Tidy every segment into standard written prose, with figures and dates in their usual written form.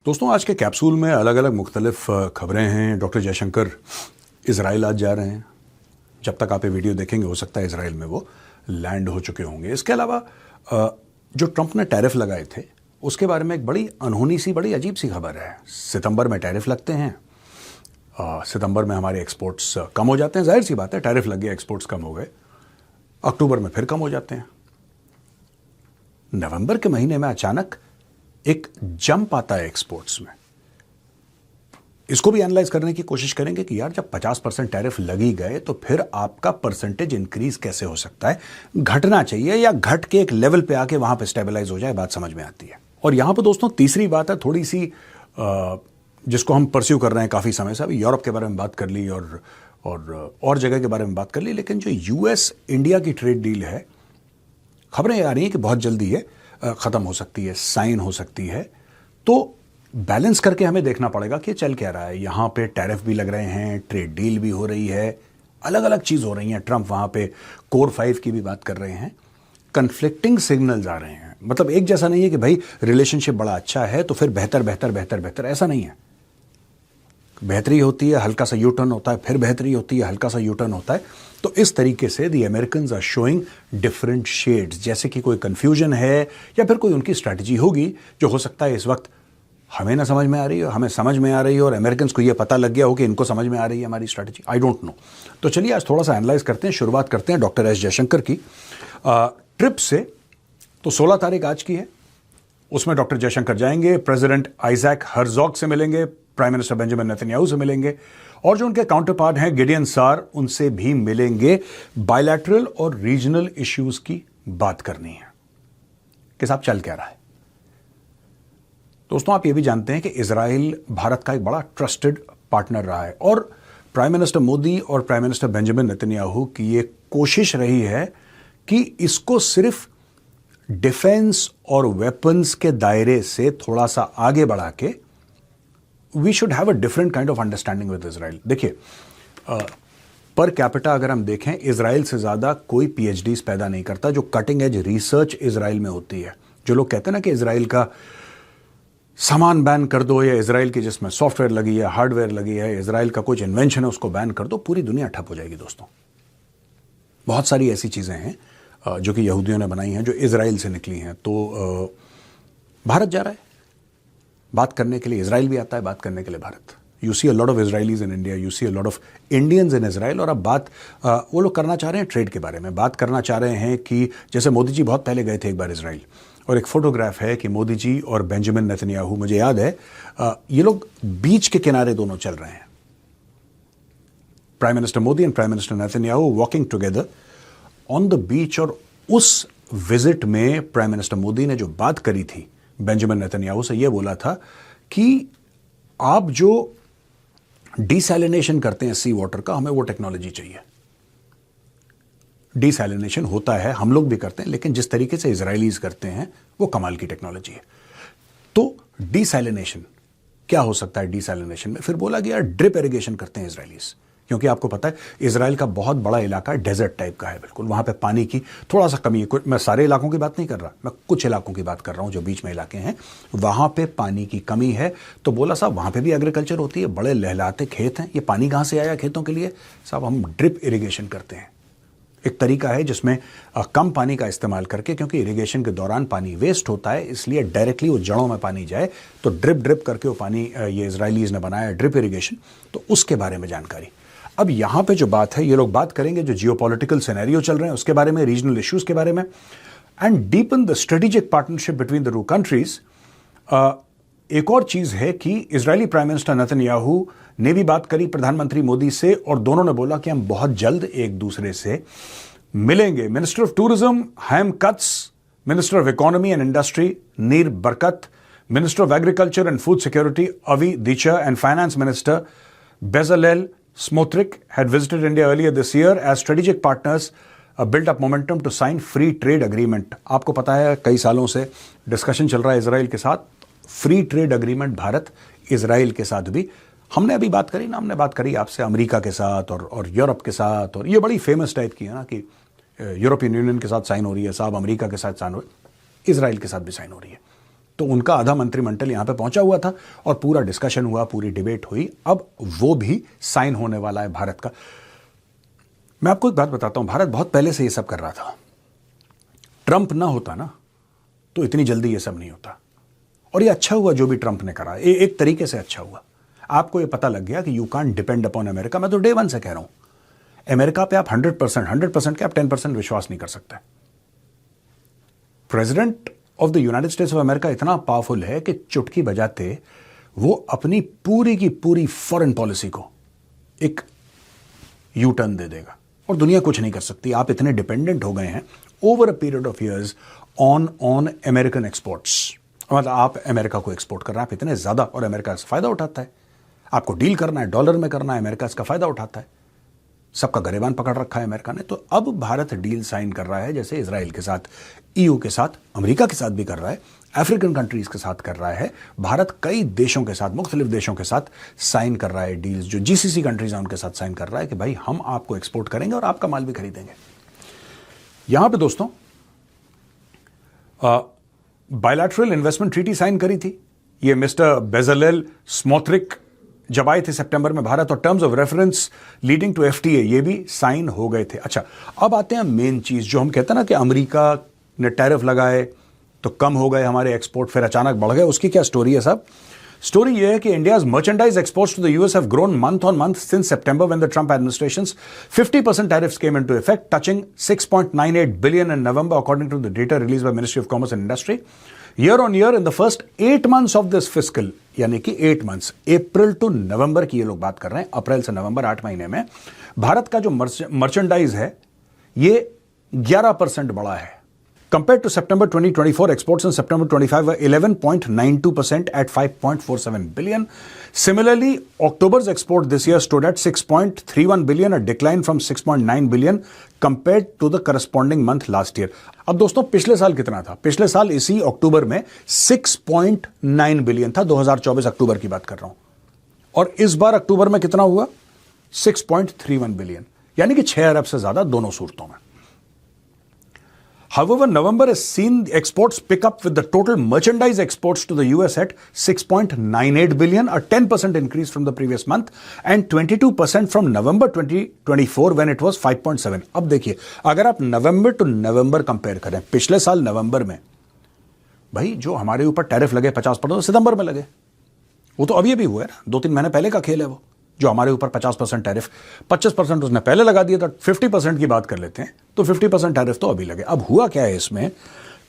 दोस्तों, आज के कैप्सूल में अलग अलग मुख्तलिफ खबरें हैं। डॉक्टर जयशंकर इजराइल आज जा रहे हैं। जब तक आप ये वीडियो देखेंगे हो सकता है इजराइल में वो लैंड हो चुके होंगे। इसके अलावा जो ट्रंप ने टैरिफ लगाए थे उसके बारे में एक बड़ी अनहोनी सी, बड़ी अजीब सी खबर है। सितंबर में टैरिफ लगते हैं, सितंबर में हमारे एक्सपोर्ट्स कम हो जाते हैं। जाहिर सी बात है, टैरिफ लग गया, एक्सपोर्ट्स कम हो गए। अक्टूबर में फिर कम हो जाते हैं। नवंबर के महीने में अचानक एक जंप आता है एक्सपोर्ट्स में। इसको भी एनालाइज करने की कोशिश करेंगे कि यार, जब 50% टैरिफ लगी गए तो फिर आपका परसेंटेज इंक्रीज कैसे हो सकता है। घटना चाहिए या घट के एक लेवल पे आके वहां पे स्टेबलाइज हो जाए, बात समझ में आती है। और यहां पर दोस्तों तीसरी बात है, थोड़ी सी जिसको हम परस्यू कर रहे हैं काफी समय से। अभी यूरोप के बारे में बात कर ली और जगह के बारे में बात कर ली, लेकिन जो यूएस इंडिया की ट्रेड डील है, खबरें आ रही हैं कि बहुत जल्दी ये खत्म हो सकती है, साइन हो सकती है। तो बैलेंस करके हमें देखना पड़ेगा कि चल क्या रहा है। यहां पे टैरिफ भी लग रहे हैं, ट्रेड डील भी हो रही है, अलग अलग चीज हो रही है। ट्रंप वहां पे कोर 5 की भी बात कर रहे हैं। कन्फ्लिक्टिंग सिग्नल्स आ रहे हैं। मतलब एक जैसा नहीं है कि भाई रिलेशनशिप बड़ा अच्छा है तो फिर बेहतर बेहतर बेहतर बेहतर, ऐसा नहीं है। बेहतरी होती है, हल्का सा यू टर्न होता है, फिर बेहतरी होती है, हल्का सा यू टर्न होता है। तो इस तरीके से the Americans are showing different shades, जैसे कि कोई कंफ्यूजन है या फिर कोई उनकी स्ट्रैटेजी होगी जो हो सकता है इस वक्त हमें ना समझ में आ रही हो, हमें समझ में आ रही हो और अमेरिकन्स को यह पता लग गया हो कि इनको समझ में आ रही है हमारी स्ट्रैटेजी। I don't know. तो चलिए आज थोड़ा सा एनालाइज करते हैं। शुरुआत करते हैं डॉक्टर एस जयशंकर की ट्रिप से। तो 16 तारीख आज की है, उसमें डॉक्टर जयशंकर जाएंगे, प्रेसिडेंट आइजैक हर्जोग से मिलेंगे, प्राइम मिनिस्टर बेंजामिन नेतन्याहू से मिलेंगे और जो उनके काउंटर पार्ट हैं गिडियन सार, उनसे भी मिलेंगे। बायलैटरल और रीजनल इश्यूज की बात करनी है कि साहब चल क्या रहा है। दोस्तों, आप ये भी जानते हैं कि इजराइल भारत का एक बड़ा ट्रस्टेड पार्टनर रहा है और प्राइम मिनिस्टर मोदी और प्राइम मिनिस्टर बेंजामिन नेतन्याहू की ये कोशिश रही है कि इसको सिर्फ डिफेंस और वेपन्स के दायरे से थोड़ा सा आगे बढ़ा के we should have a different kind of understanding with Israel. देखिए, पर कैपिटा अगर हम देखें, इजराइल से ज्यादा कोई पीएचडीज पैदा नहीं करता। जो कटिंग एज रिसर्च इजराइल में होती है, जो लोग कहते हैं ना कि इजराइल का सामान बैन कर दो, या इजराइल की जिसमें सॉफ्टवेयर लगी है, हार्डवेयर लगी है, इजराइल का कुछ इन्वेंशन है उसको बैन कर दो, पूरी दुनिया ठप हो जाएगी। दोस्तों, बहुत सारी ऐसी चीजें हैं जो कि यहूदियों ने बनाई हैं, जो इजराइल से निकली हैं। तो भारत जा रहा है बात करने के लिए, इजराइल भी आता है बात करने के लिए Bharat. You see a lot of Israelis in India, you see a lot of Indians in Israel. और अब बात वो लोग करना चाह रहे हैं ट्रेड के बारे में। बात करना चाह रहे हैं कि जैसे मोदी जी बहुत पहले गए थे एक बार इजराइल, और एक फोटोग्राफ है कि मोदी जी और बेंजामिन नेतन्याहू, मुझे याद है, ये लोग बीच के किनारे दोनों चल रहे हैं। Prime minister Modi and prime minister Netanyahu walking together on the beach. और उस विजिट में प्राइम मिनिस्टर मोदी ने जो बात करी थी बेंजामिन नेतन्याहू से, यह बोला था कि आप जो डिसैलिनेशन करते हैं सी वाटर का, हमें वो टेक्नोलॉजी चाहिए। डिसैलिनेशन होता है, हम लोग भी करते हैं, लेकिन जिस तरीके से इजरायलीज करते हैं वो कमाल की टेक्नोलॉजी है। तो डिसैलिनेशन क्या हो सकता है डिसैलिनेशन में? फिर बोला गया ड्रिप इरिगेशन करते हैं इजरायलीज, क्योंकि आपको पता है इजराइल का बहुत बड़ा इलाका डेजर्ट टाइप का है, बिल्कुल वहां पे पानी की थोड़ा सा कमी है। मैं सारे इलाकों की बात नहीं कर रहा, मैं कुछ इलाकों की बात कर रहा हूं जो बीच में इलाके हैं, वहां पे पानी की कमी है। तो बोला साहब वहां पे भी एग्रीकल्चर होती है, बड़े लहलाते खेत हैं, ये पानी कहां से आया खेतों के लिए? साहब हम ड्रिप इरिगेशन करते हैं। एक तरीका है जिसमें कम पानी का इस्तेमाल करके, क्योंकि इरिगेशन के दौरान पानी वेस्ट होता है, इसलिए डायरेक्टली वो जड़ों में पानी जाए, तो ड्रिप ड्रिप करके वो पानी, ये इजरायलीज ने बनाया ड्रिप इरिगेशन। तो उसके बारे में जानकारी। अब यहां पे जो बात है, ये लोग बात करेंगे जो जियोपॉलिटिकल सिनेरियो चल रहे हैं उसके बारे में, रीजनल इश्यूज के बारे में, and deepen the strategic partnership between the two countries. एक और चीज है कि इजरायली प्राइम मिनिस्टर नेतन्याहू ने भी बात करी प्रधानमंत्री मोदी से, और दोनों ने बोला कि हम बहुत जल्द एक दूसरे से मिलेंगे। Minister of tourism Haim Katz, minister of economy and industry Nir Barkat, minister of agriculture and food security Avi Dichter, and finance minister Bezalel Smotrich had visited India earlier this year as strategic partners built up momentum to sign free trade agreement. आपको पता है कई सालों से discussion चल रहा है Israel के साथ, free trade agreement Bharat Israel के साथ भी। हमने अभी बात करी ना, हमने बात करी आपसे अमेरिका के साथ और यूरोप के साथ, और ये बड़ी फेमस टाइप की है ना कि यूरोपियन यूनियन के साथ साइन हो रही है साहब, अमेरिका के साथ साइन हो रही है, इजराइल के साथ भी साइन हो रही है। तो उनका आधा मंत्रिमंडल यहां पे पहुंचा हुआ था और पूरा डिस्कशन हुआ, पूरी डिबेट हुई। अब वो भी साइन होने वाला है भारत का। मैं आपको एक बात बताता हूं, भारत बहुत पहले से ये सब कर रहा था। ट्रंप ना होता ना तो इतनी जल्दी ये सब नहीं होता। और ये अच्छा हुआ जो भी ट्रंप ने करा, एक तरीके से अच्छा हुआ। आपको ये पता लग गया कि you can't depend upon America. मैं तो डे वन से कह रहा हूं, अमेरिका पे आप 100% के आप 10% विश्वास नहीं कर सकते। President of the United states of America इतना पावरफुल है कि चुटकी बजाते वो अपनी पूरी की पूरी फॉरेन पॉलिसी को एक यू टर्न दे देगा और दुनिया कुछ नहीं कर सकती। आप इतने डिपेंडेंट हो गए हैं over a period of years on American exports. मतलब आप अमेरिका को एक्सपोर्ट कर रहे हैं, आप इतने ज्यादा, और अमेरिका इसका फायदा उठाता है। आपको डील करना है, डॉलर में करना है, अमेरिका इसका फायदा उठाता है। सबका गरेबान पकड़ रखा है अमेरिका ने। तो अब भारत डील साइन कर रहा है, जैसे इजराइल के साथ, ईयू के साथ, अमेरिका के साथ भी कर रहा है, अफ्रीकन कंट्रीज के साथ कर रहा है। भारत कई देशों के साथ, मुख्तलिफ देशों के साथ साइन कर रहा है डील्स। जो जीसीसी कंट्रीज हैं उनके साथ साइन कर रहा है कि भाई हम आपको एक्सपोर्ट करेंगे और आपका माल भी खरीदेंगे। यहां पे दोस्तों बायलैटरल इन्वेस्टमेंट ट्रीटी साइन करी थी। ये मिस्टर बेजलेल स्मोट्रिक जब आए थे सितंबर में भारत, और terms of reference leading to FTA ये भी साइन हो गए थे। अच्छा, अब आते हैं मेन चीज जो हम कहते हैं ना कि अमेरिका ने टैरिफ लगाए तो कम हो गए हमारे एक्सपोर्ट, फिर अचानक बढ़ गए। उसकी क्या स्टोरी है साहब? स्टोरी ये है कि India's merchandise exports to the US have grown month on month since September when the Trump administration's 50% tariffs came into effect, touching 6.98 billion in November according to the data release by ministry of commerce and industry. Year on year in the first 8 months of this fiscal, यानी कि 8 months, April to नवंबर की ये लोग बात कर रहे हैं, अप्रैल से नवंबर 8 महीने में भारत का जो मर्चेंडाइज है ये 11% बढ़ा है। Compared to September 2024, exports in September 25 were 11.92% at 5.47 billion. Similarly, October's export this year stood at 6.31 billion, a decline from 6.9 billion compared to the corresponding month last year. अब दोस्तों पिछले साल कितना था? पिछले साल इसी अक्टूबर में 6.9 बिलियन था। 2024 अक्टूबर की बात कर रहा हूं। और इस बार अक्टूबर में कितना हुआ? 6.31 बिलियन, यानी कि 6 अरब से ज्यादा दोनों सूरतों में। However, November has seen exports pick up with the total merchandise exports to the US at 6.98 billion, a 10% increase from the previous month and 22% from November 2024 when it was 5.7. अब देखिए, अगर आप नवंबर टू नवंबर कंपेयर करें, पिछले साल नवंबर में भाई जो हमारे ऊपर टैरिफ लगे 50%, सितंबर में लगे। वो तो अभी हुआ है ना, 2-3 महीने पहले का खेल है वो। जो हमारे ऊपर 50% टैरिफ, 25% उसने पहले लगा दिया था। 50% की बात कर लेते हैं तो 50% टैरिफ तो अभी लगे। अब हुआ क्या है इसमें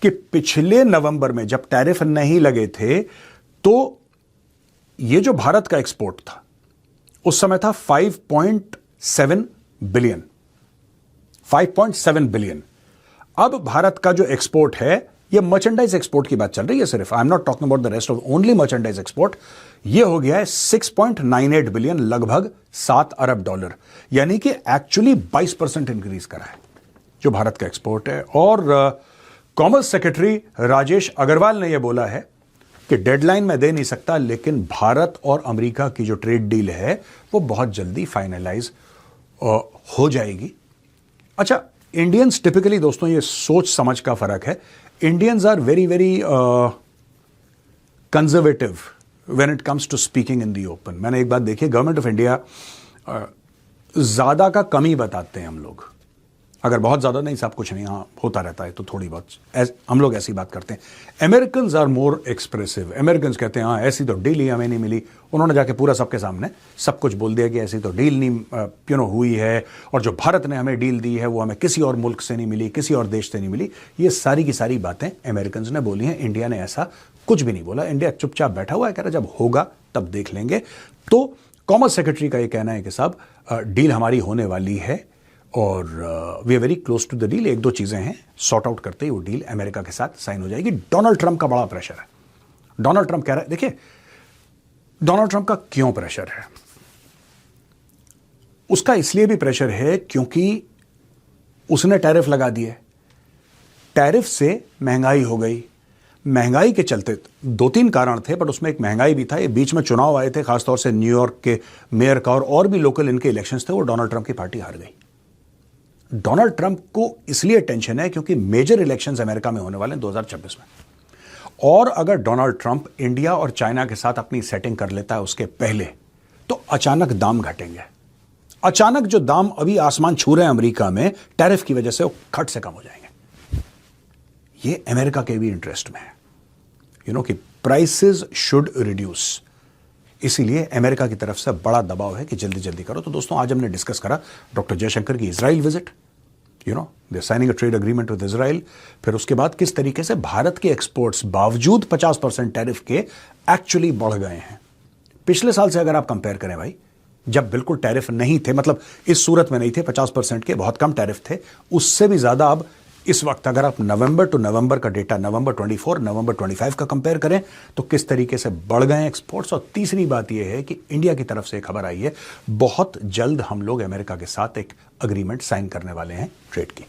कि पिछले नवंबर में जब टैरिफ नहीं लगे थे तो ये जो भारत का एक्सपोर्ट था उस समय था 5.7 बिलियन। 5.7 बिलियन। अब भारत का जो एक्सपोर्ट है, ये मर्चेंडाइज एक्सपोर्ट की बात चल रही है सिर्फ, I am not talking about the rest of, only merchandise export, ये हो गया है 6.98 बिलियन, लगभग 7 अरब डॉलर, यानी कि एक्चुअली 22% इंक्रीज करा है जो भारत का एक्सपोर्ट है। और कॉमर्स सेक्रेटरी राजेश अग्रवाल ने यह बोला है कि डेडलाइन मैं दे नहीं सकता, लेकिन भारत और अमेरिका की जो ट्रेड डील है वो बहुत जल्दी फाइनलाइज हो जाएगी। अच्छा, इंडियंस टिपिकली दोस्तों, ये सोच समझ का फर्क है। Indians are very very conservative when it comes to speaking in the open. मैंने एक बात देखी, गवर्नमेंट ऑफ इंडिया ज्यादा का कम ही बताते हैं हम लोग। अगर बहुत ज्यादा नहीं, सब कुछ नहीं, हाँ होता रहता है तो थोड़ी बहुत हम लोग ऐसी बात करते हैं। Americans are more expressive. Americans कहते हैं हाँ ऐसी तो डील ही हमें नहीं मिली। उन्होंने जाके पूरा सबके सामने सब कुछ बोल दिया कि ऐसी तो डील नहीं हुई है, और जो भारत ने हमें डील दी है वो हमें किसी और मुल्क से नहीं मिली, किसी और देश से नहीं मिली। ये सारी की सारी बातें अमेरिकन्स ने बोली हैं। इंडिया ने ऐसा कुछ भी नहीं बोला। इंडिया चुपचाप बैठा हुआ है, कह रहा जब होगा तब देख लेंगे। तो कॉमर्स सेक्रेटरी का ये कहना है कि साहब डील हमारी होने वाली है और we are very close to the deal. 1-2 चीजें हैं, सॉर्ट आउट करते ही वो डील अमेरिका के साथ साइन हो जाएगी। डोनाल्ड ट्रंप का बड़ा प्रेशर है। डोनाल्ड ट्रंप कह रहा है, देखिए डोनाल्ड ट्रंप का क्यों प्रेशर है? उसका इसलिए भी प्रेशर है क्योंकि उसने टैरिफ लगा दिए। टैरिफ से महंगाई हो गई। महंगाई के चलते 2-3 कारण थे, बट उसमें एक महंगाई भी था। ये बीच में चुनाव आए थे, खासतौर से न्यूयॉर्क के मेयर का और भी लोकल इनके इलेक्शंस थे, वो डोनाल्ड ट्रंप की पार्टी हार गई। डोनाल्ड ट्रंप को इसलिए टेंशन है क्योंकि मेजर इलेक्शंस अमेरिका में होने वाले हैं 2026 में, और अगर डोनाल्ड ट्रंप इंडिया और चाइना के साथ अपनी सेटिंग कर लेता है उसके पहले, तो अचानक दाम घटेंगे। अचानक जो दाम अभी आसमान छू रहे हैं अमेरिका में टैरिफ की वजह से, वो खट से कम हो जाएंगे। ये अमेरिका के भी इंटरेस्ट में है, कि प्राइसेस शुड रिड्यूस। इसीलिए अमेरिका की तरफ से बड़ा दबाव है कि जल्दी जल्दी करो। तो दोस्तों, आज हमने डिस्कस करा डॉक्टर जयशंकर की Israel visit, they signing a trade agreement with Israel. फिर उसके बाद किस तरीके से भारत के एक्सपोर्ट्स बावजूद 50% टैरिफ के एक्चुअली बढ़ गए हैं। पिछले साल से अगर आप कंपेयर करें भाई, जब बिल्कुल टैरिफ नहीं थे, मतलब इस सूरत में नहीं थे, 50% के बहुत कम टैरिफ थे, उससे भी ज्यादा अब इस वक्त अगर आप नवंबर टू नवंबर का डेटा, नवंबर 24 नवंबर 25 का कंपेयर करें, तो किस तरीके से बढ़ गए एक्सपोर्ट्स। और तीसरी बात यह है कि इंडिया की तरफ से एक खबर आई है, बहुत जल्द हम लोग अमेरिका के साथ एक अग्रीमेंट साइन करने वाले हैं ट्रेड की।